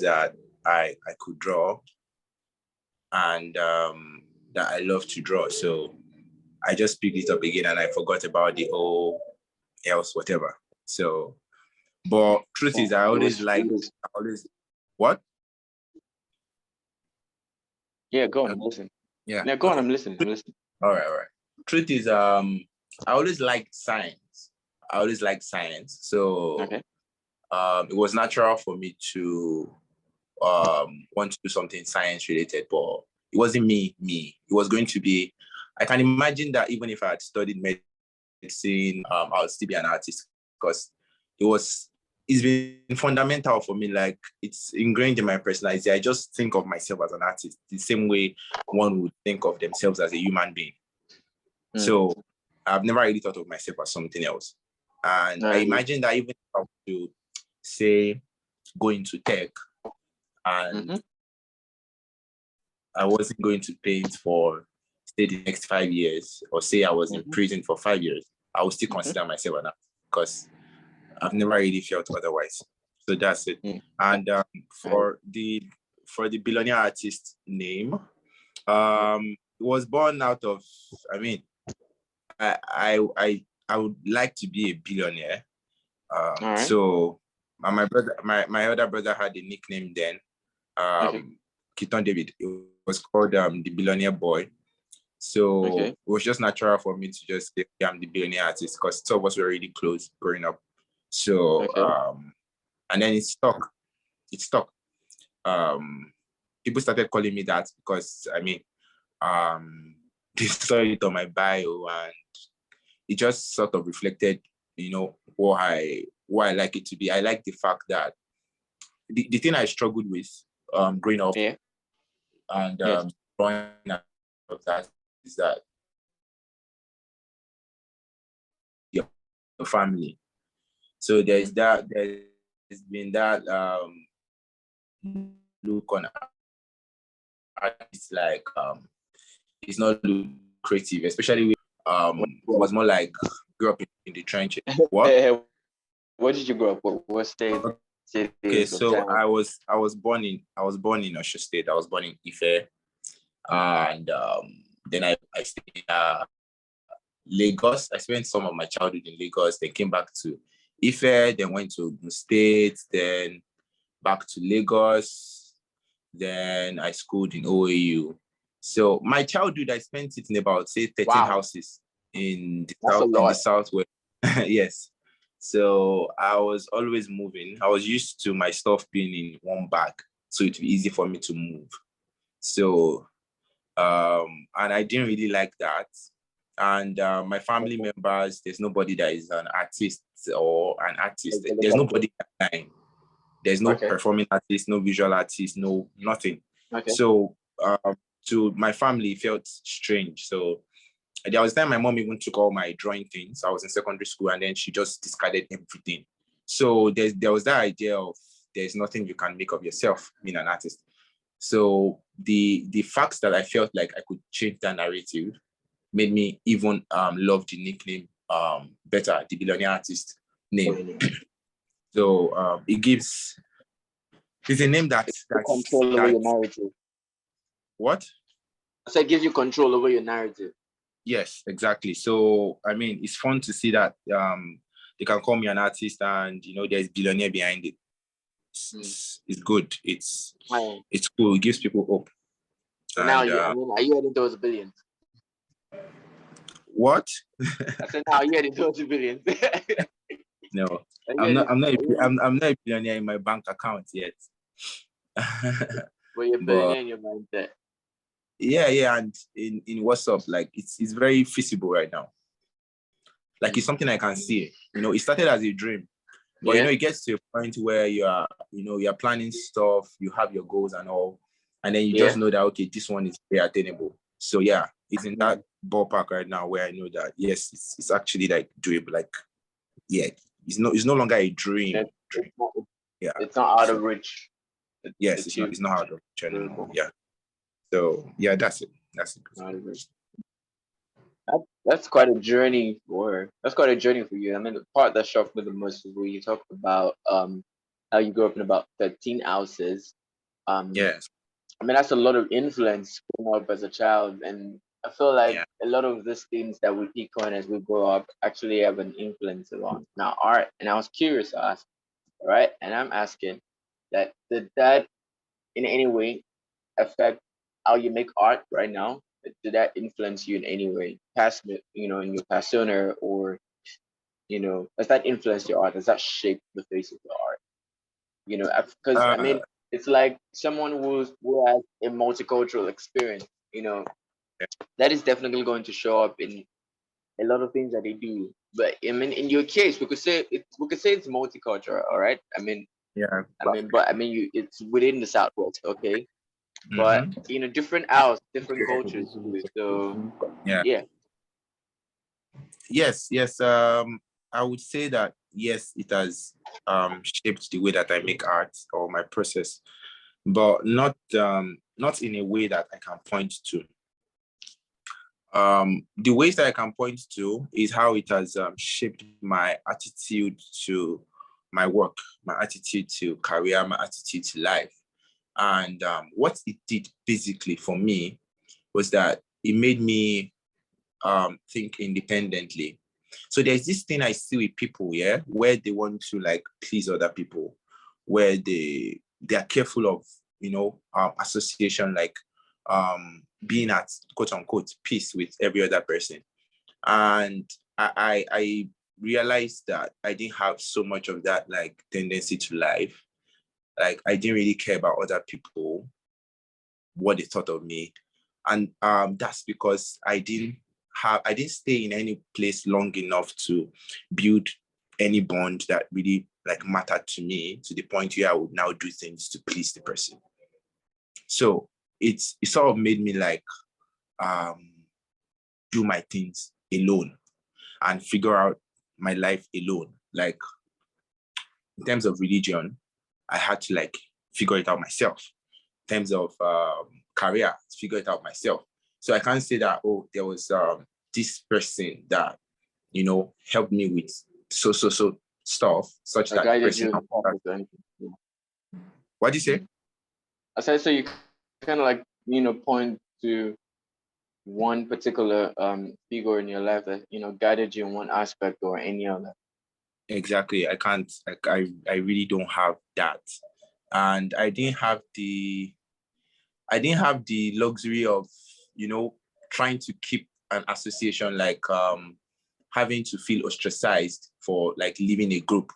fact that I could draw and that I love to draw. So I just picked it up again and I forgot about the whole else, whatever. So, but truth is, I always what? Yeah, go on, I'm listening. Yeah, go on, I'm listening. All right. Truth is, I always liked science. So it was natural for me to want to do something science related, but it wasn't me. It was going to be, I can imagine that even if I had studied medicine, I would still be an artist because it's been fundamental for me. Like, it's ingrained in my personality. I just think of myself as an artist the same way one would think of themselves as a human being. So I've never really thought of myself as something else. And I imagine that even if I were to say go into tech and I wasn't going to paint for, say, the next 5 years, or say I was in prison for 5 years, I would still consider myself an artist because I've never really felt otherwise. So that's it. And for the Billionaire Artist name, it was born out of, I mean, I would like to be a billionaire. So my brother, my elder brother had a nickname then, Keaton David. It was called the Billionaire Boy. So it was just natural for me to just say I'm the Billionaire Artist because two of us were really close growing up. So and then it stuck. People started calling me that because I mean they saw it on my bio and it just sort of reflected, you know, what I like it to be. I like the fact that the thing I struggled with growing up and growing up of that is that your family. So there's been that look on artists like it's not lucrative, especially with it was more like grew up in the trenches. What? Where did you grow up? What state? Okay, so I was born in Osho State. I was born in Ife, and then I stayed in Lagos. I spent some of my childhood in Lagos. Then came back to Ife. Then went to Ogun State. Then back to Lagos. Then I schooled in OAU. So my childhood, I spent it in about, say, 13 houses in the southwest. Yes. So I was always moving. I was used to my stuff being in one bag, so it'd be easy for me to move. So, and I didn't really like that. And my family members, there's nobody that is an artist or an artist. There's nobody that line. There's no performing artist, no visual artist, no nothing. So to my family, it felt strange. So there was a time my mom even took all my drawing things. I was in secondary school and then she just discarded everything. So there was that idea of there's nothing you can make of yourself being an artist. So the fact that I felt like I could change that narrative made me even love the nickname better, the Billionaire Artist name. So it's a name that's control over your narrative. What? So it gives you control over your narrative. Yes, exactly. So I mean, it's fun to see that they can call me an artist, and you know, there's billionaire behind it. It's good. It's cool. It gives people hope. So now, are you heading towards billions? What? I said, now you're heading towards billions. No, I'm not a billionaire in my bank account yet. Well, you're billionaire in your mindset. Yeah, and in WhatsApp, like it's very feasible right now. Like it's something I can see. You know, it started as a dream, but you know, it gets to a point where you're planning stuff, you have your goals and all, and then you just know that okay, this one is very attainable. So yeah, it's in that ballpark right now where I know that yes, it's actually like doable. Like it's no longer a dream. It's not out of reach. It's not out of reach anymore. Yeah. So yeah, that's it. That's quite a journey for you. I mean, the part that shocked me the most is where you talked about how you grew up in about 13 houses. Yes. I mean, that's a lot of influence growing up as a child. And I feel like Yeah. a lot of these things that we pick on as we grow up actually have an influence on now art. And I was curious to ask, right? And I'm asking that did that in any way affect how you make art right now? Did that influence you in any way? Past, in your persona, or does that influence your art? Does that shape the face of your art? Because I Uh, mean, it's like someone who has a multicultural experience. You know, that is definitely going to show up in a lot of things that they do. But I mean, in your case, we could say it's multicultural. All right. yeah. But I mean, it's within the Southwest, okay? But Mm-hmm. different hours, different cultures too. So Yeah. yeah, Yes. Yes. I would say that yes, it has shaped the way that I make art or my process, but not in a way that I can point to. The ways that I can point to is how it has shaped my attitude to my work, my attitude to career, my attitude to life. And what it did basically for me was that it made me think independently. So there's this thing I see with people, yeah, where they want to like please other people, where they are careful of, association, like being at quote unquote peace with every other person. And I realized that I didn't have so much of that like tendency to life. Like I didn't really care about other people, what they thought of me. And that's because I didn't stay in any place long enough to build any bond that really like mattered to me to the point where I would now do things to please the person. So it sort of made me like um, do my things alone and figure out my life alone. Like in terms of religion, I had to like figure it out myself. In terms of career, figure it out myself. So I can't say that, oh, there was this person that, helped me with so stuff, such I that the guided person. you in the process or anything. Yeah. What do you say? I said so you kind of like point to one particular figure in your life that guided you in one aspect or any other. Exactly. I can't, like, I really don't have that. And I didn't have the luxury of, trying to keep an association, like having to feel ostracized for like leaving a group.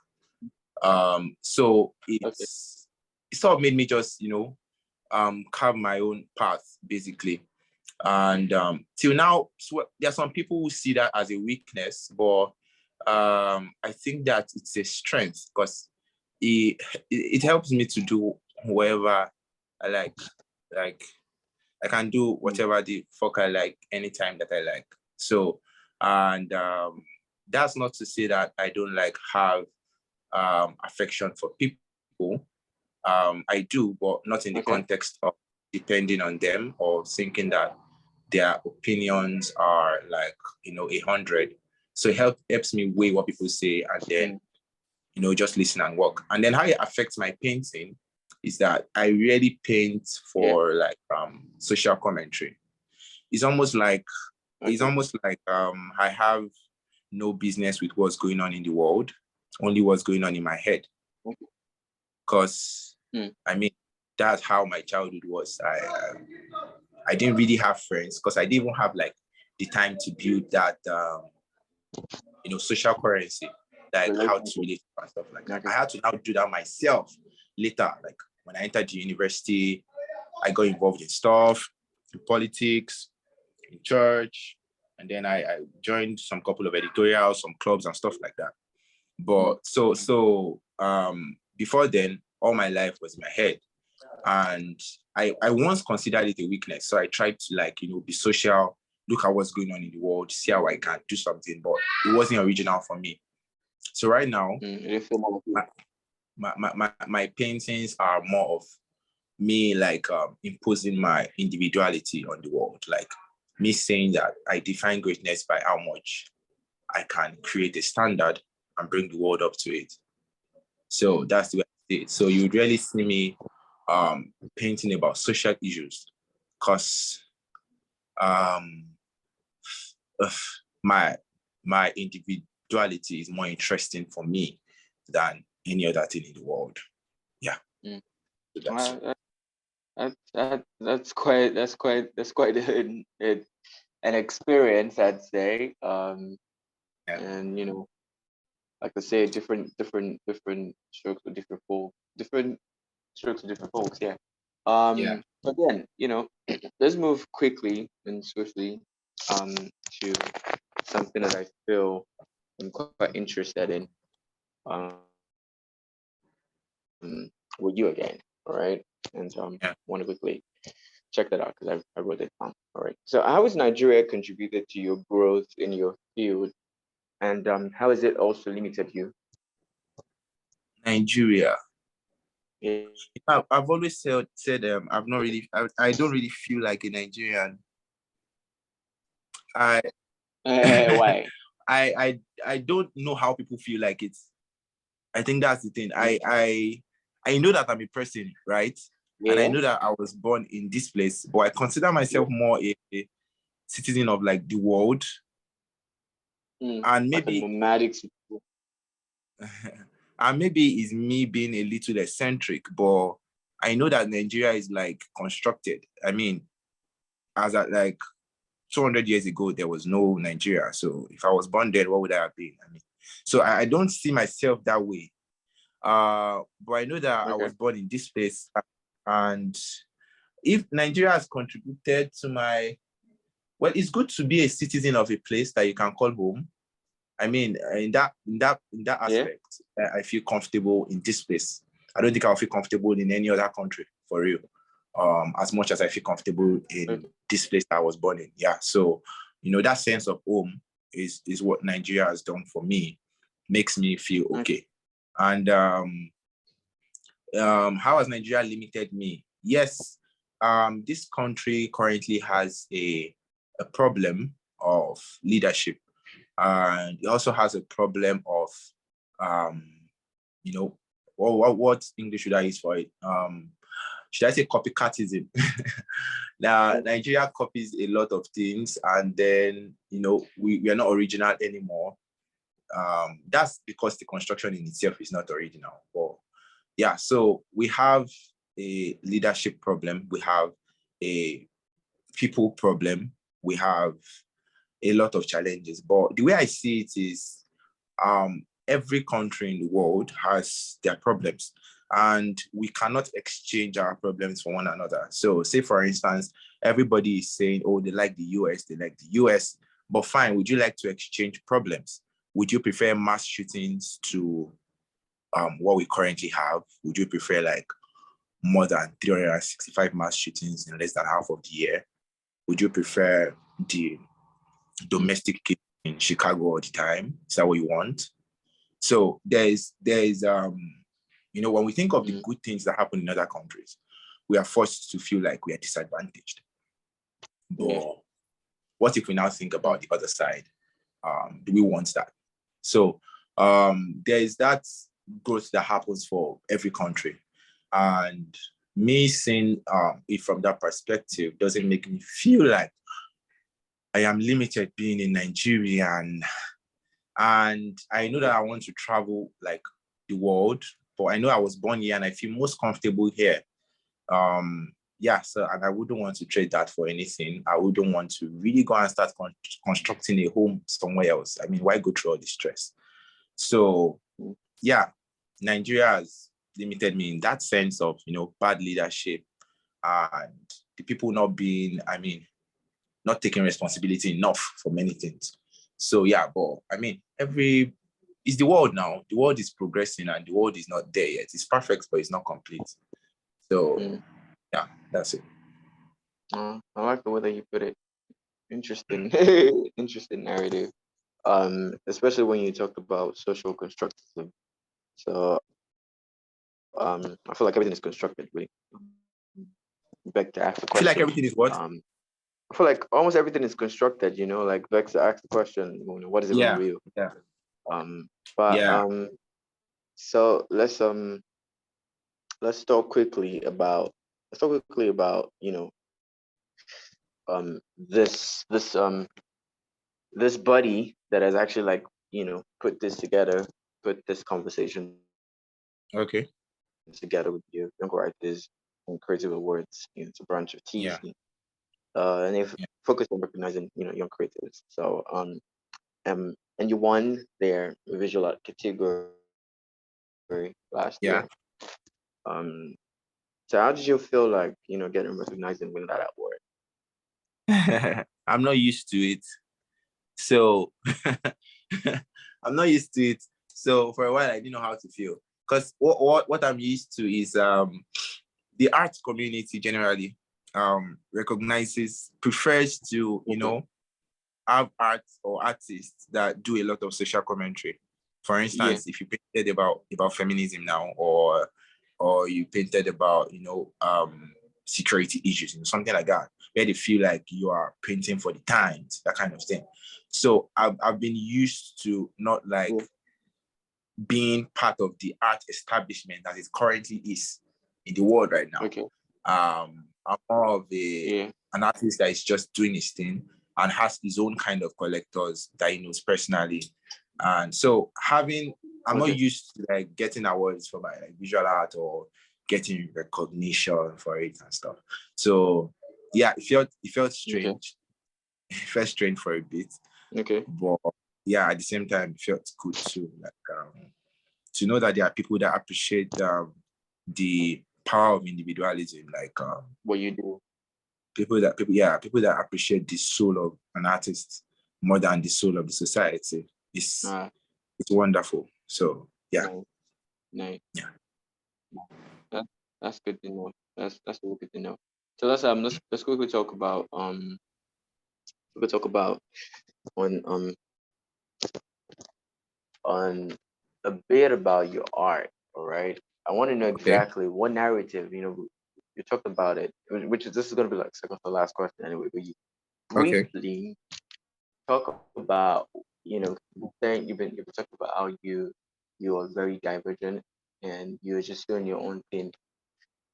So Okay. it sort of made me just, carve my own path basically. And till now, so there are some people who see that as a weakness, but I think that it's a strength because it helps me to do whatever I like. Like I can do whatever the fuck I like anytime that I like. So, and that's not to say that I don't like have affection for people. I do, but not in the Okay. context of depending on them or thinking that their opinions are like, 100. So it helps me weigh what people say and then, just listen and work. And then how it affects my painting is that I really paint Yeah. for like social commentary. It's almost like Okay. I have no business with what's going on in the world, only what's going on in my head. Okay. Because I mean, that's how my childhood was. I didn't really have friends because I didn't even have like the time to build that social currency, like how to Relationship. relate and stuff like that. Okay. I had to now do that myself later. Like when I entered the university, I got involved in stuff, in politics, in church, and then I joined some couple of editorials, some clubs and stuff like that. But so before then, all my life was in my head. And I once considered it a weakness. So I tried to like, be social, look at what's going on in the world, see how I can do something, but it wasn't original for me. So right now, my paintings are more of me like imposing my individuality on the world, like me saying that I define greatness by how much I can create a standard and bring the world up to it. So that's the way I State. So you would really see me painting about social issues, because my individuality is more interesting for me than any other thing in the world. Yeah. So that's quite an experience, I'd say. And like I say, different strokes with different folks. Yeah. But then, let's move quickly and swiftly to something that I feel I'm quite interested in with you again. All right. And want to quickly check that out because I wrote it down. All right. So how has Nigeria contributed to your growth in your field, and how has it also limited you? Nigeria. Yeah. I've always said I've not really I don't really feel like a Nigerian. Why? I don't know how people feel like it. I think that's the thing. I know that I'm a person, right? Yeah. And I know that I was born in this place, but I consider myself more a citizen of like the world. And maybe like a nomadic and maybe it's me being a little eccentric, but I know that Nigeria is like constructed. I mean, as at like 200 years ago, there was no Nigeria. So if I was born then, what would I have been? I mean, so I don't see myself that way. But I know that I was born in this place, and if Nigeria has contributed to well, it's good to be a citizen of a place that you can call home. I mean, in that aspect, I feel comfortable in this place. I don't think I'll feel comfortable in any other country, for real. As much as I feel comfortable in this place that I was born in. Yeah. So, that sense of home is what Nigeria has done for me, makes me feel okay. And how has Nigeria limited me? Yes, this country currently has a problem of leadership, and it also has a problem of what English should I use for it? Should I say copycatism? Now, Nigeria copies a lot of things, and then we are not original anymore. That's because the construction in itself is not original. But yeah, so we have a leadership problem, we have a people problem, we have a lot of challenges. But the way I see it is every country in the world has their problems, and we cannot exchange our problems for one another. So say, for instance, everybody is saying, oh, they like the US, but fine, would you like to exchange problems? Would you prefer mass shootings to what we currently have? Would you prefer like more than 365 mass shootings in less than half of the year? Would you prefer the domestic case in Chicago all the time? Is that what you want? So there's when we think of the good things that happen in other countries, we are forced to feel like we are disadvantaged. But what if we now think about the other side? Do we want that? So there is that growth that happens for every country. And me seeing it from that perspective doesn't make me feel like I am limited being in Nigeria. And I know that I want to travel like the world, but I know I was born here and I feel most comfortable here. So, and I wouldn't want to trade that for anything. I wouldn't want to really go and start constructing a home somewhere else. I mean, why go through all the stress? So, yeah, Nigeria has limited me in that sense of, bad leadership and the people not taking responsibility enough for many things. So, yeah, but I mean, it's the world now. The world is progressing and the world is not there yet. It's perfect, but it's not complete. So, yeah, that's it. I like the way that you put it. Interesting, interesting narrative. Especially when you talk about social constructivism. So, I feel like everything is constructed. Really, back to ask the question. I feel like everything is what? I feel like almost everything is constructed. Like Vex to ask the question, what is even real? Yeah. So let's let's talk quickly about this buddy that has actually like put this together, put this conversation Okay. together with you, young writers and creative awards. It's a branch of Yeah. TC, and they Yeah. focus on recognizing young creators. So and you won their visual art category last year. Yeah. So how did you feel like getting recognized and win that award? I'm not used to it. So I'm not used to it. So for a while I didn't know how to feel. Because what I'm used to is the art community generally prefers to, have art or artists that do a lot of social commentary. For Yeah. instance, if you painted about feminism now, or you painted about security issues, something like that, where they feel like you are painting for the times, that kind of thing. So I've been used to not like being part of the art establishment that it currently is in the world right now. Okay. I'm more of an artist that is just doing his thing and has his own kind of collectors that he knows personally. And so I'm not used to like getting awards for my like visual art or getting recognition for it and stuff. So yeah, it felt strange. Okay. It felt strange for a bit. Okay. But yeah, at the same time, it felt good too. Like to know that there are people that appreciate the power of individualism, like what you do. People that appreciate the soul of an artist more than the soul of the society. It's wonderful. So yeah. Nice. Yeah. That's good to know. That's really good to know. So let's quickly talk about on on a bit about your art. All right. I want to know exactly what narrative, you talked about it, which is this is gonna be like second to last question anyway, but you briefly talk about, saying you've been talking about how you are very divergent and you're just doing your own thing.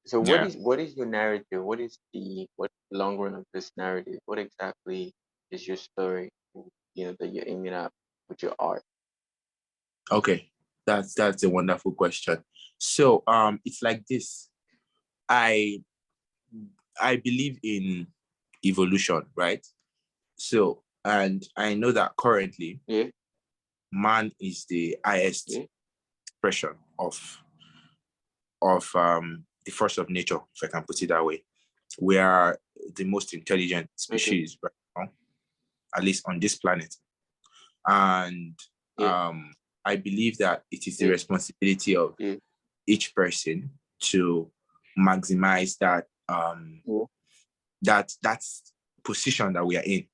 So what is your narrative? What's the long run of this narrative? What exactly is your story, that you're aiming at with your art? Okay. That's a wonderful question. So it's like this. I believe in evolution, right? So, and I know that currently man is the highest expression of the force of nature, if I can put it that way. We are the most intelligent species right now, at least on this planet. And I believe that it is the responsibility of each person to maximize that that position that we are in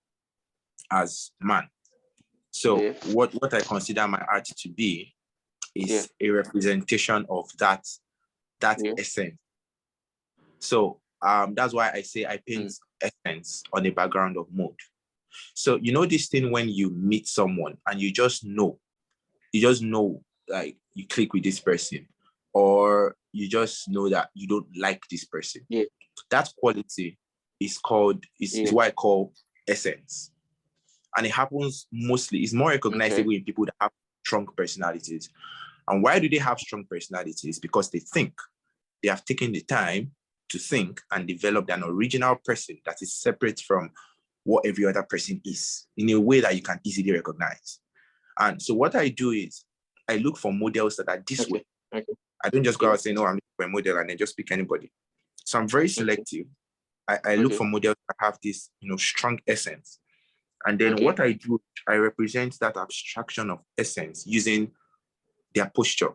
as man. So what I consider my art to be is a representation of that essence. So that's why I say I paint essence on a background of mood. So this thing when you meet someone and you just know like you click with this person, or you just know that you don't like this person. That quality is what I call essence. And it happens mostly, it's more recognizable in people that have strong personalities. And why do they have strong personalities? Because they have taken the time to think and develop an original person that is separate from what every other person is in a way that you can easily recognize. And so what I do is I look for models that are this way. I don't just go out and say, no, I'm looking for a model and then just pick anybody. So I'm very selective. I look for models that have this, strong essence. And then what I do, I represent that abstraction of essence using their posture.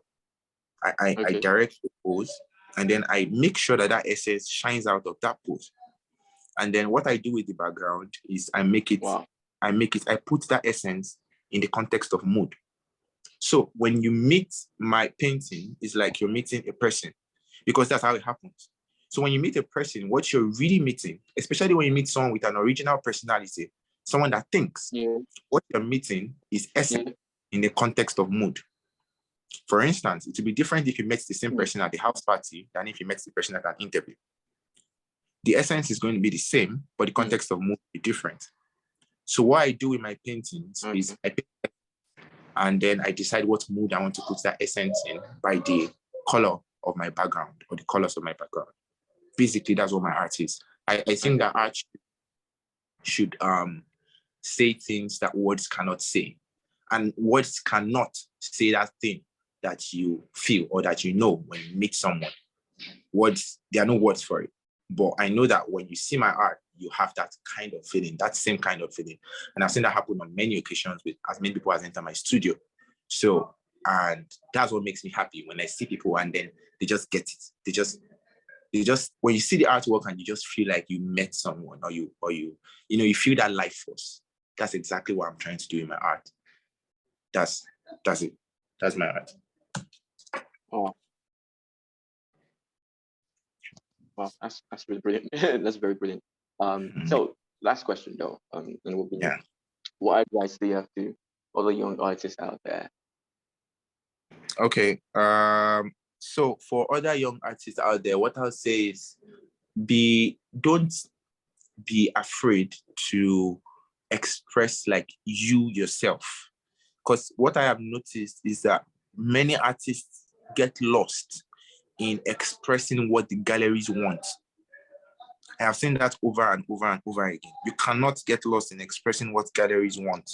I direct the pose, and then I make sure that essence shines out of that pose. And then what I do with the background is I put that essence in the context of mood. So when you meet my painting, it's like you're meeting a person, because that's how it happens. So when you meet a person, what you're really meeting, especially when you meet someone with an original personality, someone that thinks, what you're meeting is essence in the context of mood. For instance, it will be different if you met the same person at the house party than if you met the person at an interview. The essence is going to be the same, but the context of mood will be different. So what I do with my paintings is I paint, and then I decide what mood I want to put that essence in by the color of my background or the colors of my background. Basically, that's what my art is. I think that art should say things that words cannot say. And words cannot say that thing that you feel or that you know when you meet someone. Words, there are no words for it. But I know that when you see my art, you have that kind of feeling, that same kind of feeling. And I've seen that happen on many occasions with as many people as enter my studio. So, and that's what makes me happy when I see people and then they just get it. They just, when you see the artwork and you just feel like you met someone or you feel that life force. That's exactly what I'm trying to do in my art. That's it. That's my art. Oh. Wow, that's really brilliant. That's very brilliant. So last question though, and we'll be what advice do you have to all the young artists out there? Okay. So for other young artists out there, what I'll say is don't be afraid to express like you yourself. Because what I have noticed is that many artists get lost in expressing what the galleries want. I have seen that over and over and over again. You cannot get lost in expressing what galleries want.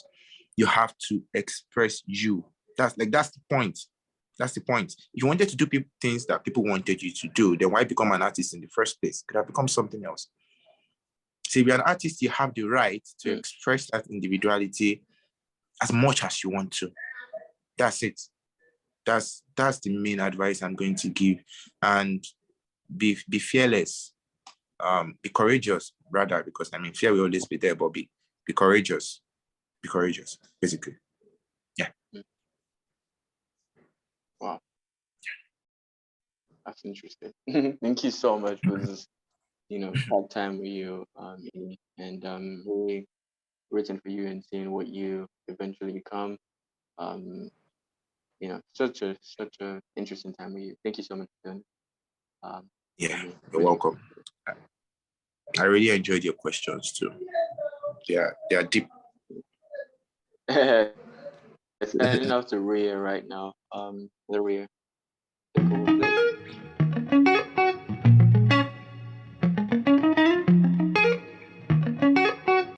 You have to express you. That's the point. That's the point. If you wanted to do things that people wanted you to do, then why become an artist in the first place? Could have become something else. So if you're an artist, you have the right to express that individuality as much as you want to. That's it. That's the main advice I'm going to give. And be fearless. Be courageous, rather, because I mean fear will always be there, but be courageous. Be courageous, basically. Yeah. Wow. That's interesting. Thank you so much for this, talk time with you, and really written for you and seeing what you eventually become. Such a interesting time with you. Thank you so much for doing it. Yeah, you're welcome. I really enjoyed your questions too. They are deep. It's ending off the rear right now. The rear.